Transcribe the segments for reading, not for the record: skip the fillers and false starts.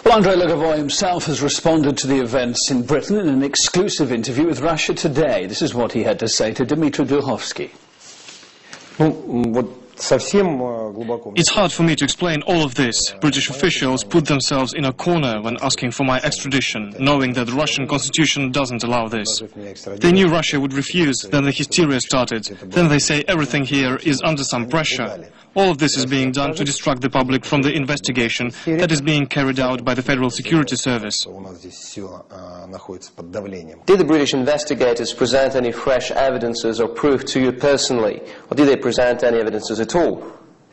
Well, Andrey Lugovoy himself has responded to the events in Britain in an exclusive interview with Russia Today. This is what he had to say to Dmitry Duhovsky. It's hard for me to explain all of this. British officials put themselves in a corner when asking for my extradition, knowing that the Russian constitution doesn't allow this. They knew Russia would refuse, then the hysteria started. Then they say everything here is under some pressure. All of this is being done to distract the public from the investigation that is being carried out by the Federal Security Service. Did the British investigators present any fresh evidences or proof to you personally, or did they present any evidences at all?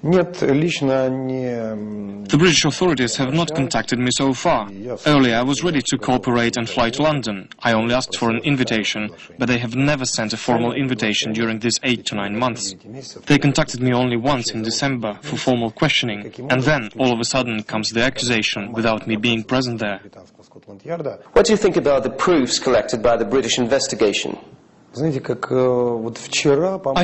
The British authorities have not contacted me so far. Earlier I was ready to cooperate and fly to London. I only asked for an invitation, but they have never sent a formal invitation during these 8 to 9 months. They contacted me only once in December for formal questioning, and then all of a sudden comes the accusation without me being present there. What do you think about the proofs collected by the British investigation? I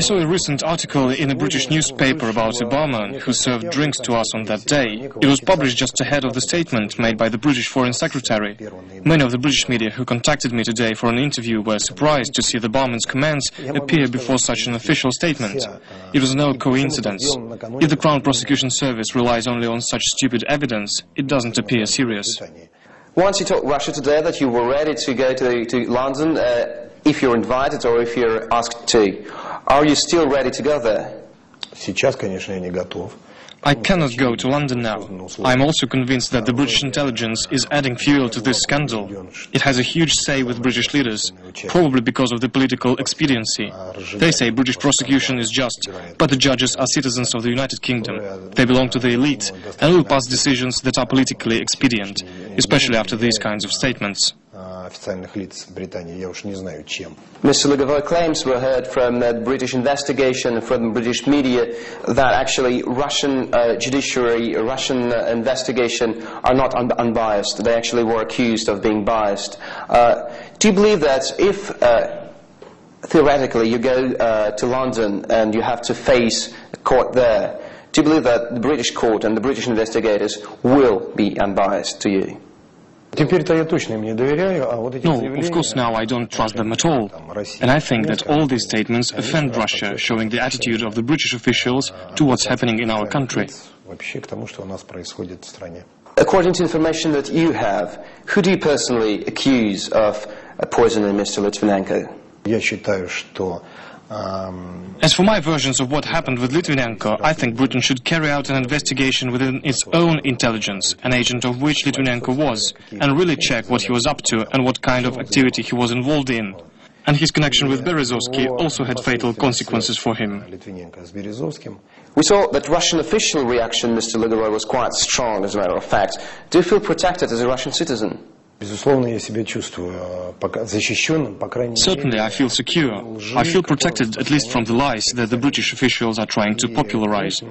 saw a recent article in a British newspaper about Obama, who served drinks to us on that day. It was published just ahead of the statement made by the British Foreign Secretary. Many of the British media who contacted me today for an interview were surprised to see the barman's comments appear before such an official statement. It was no coincidence. If the Crown Prosecution Service relies only on such stupid evidence, it doesn't appear serious. Once you told Russia Today that you were ready to go to London, if you're invited or if you're asked to, are you still ready to go there? I cannot go to London now. I am also convinced that the British intelligence is adding fuel to this scandal. It has a huge say with British leaders, probably because of the political expediency. They say British prosecution is just, but the judges are citizens of the United Kingdom. They belong to the elite and will pass decisions that are politically expedient, especially after these kinds of statements. Mr. Lugovoy, claims were heard from the British investigation, from British media, that actually Russian judiciary, Russian investigation are not unbiased. They actually were accused of being biased. Do you believe that if theoretically you go to London and you have to face a court there, do you believe that the British court and the British investigators will be unbiased to you? No, of course now I don't trust them at all. And I think that all these statements offend Russia, showing the attitude of the British officials to what's happening in our country. According to information that you have, who do you personally accuse of poisoning Mr. Litvinenko? As for my versions of what happened with Litvinenko, I think Britain should carry out an investigation within its own intelligence, an agent of which Litvinenko was, and really check what he was up to and what kind of activity he was involved in. And his connection with Berezovsky also had fatal consequences for him. We saw that Russian official reaction, Mr. Lugovoy, was quite strong, as a matter of fact. Do you feel protected as a Russian citizen? Certainly I feel secure. I feel protected at least from the lies that the British officials are trying to popularize.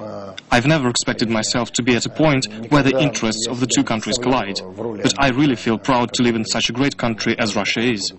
I've never expected myself to be at a point where the interests of the two countries collide. But I really feel proud to live in such a great country as Russia is.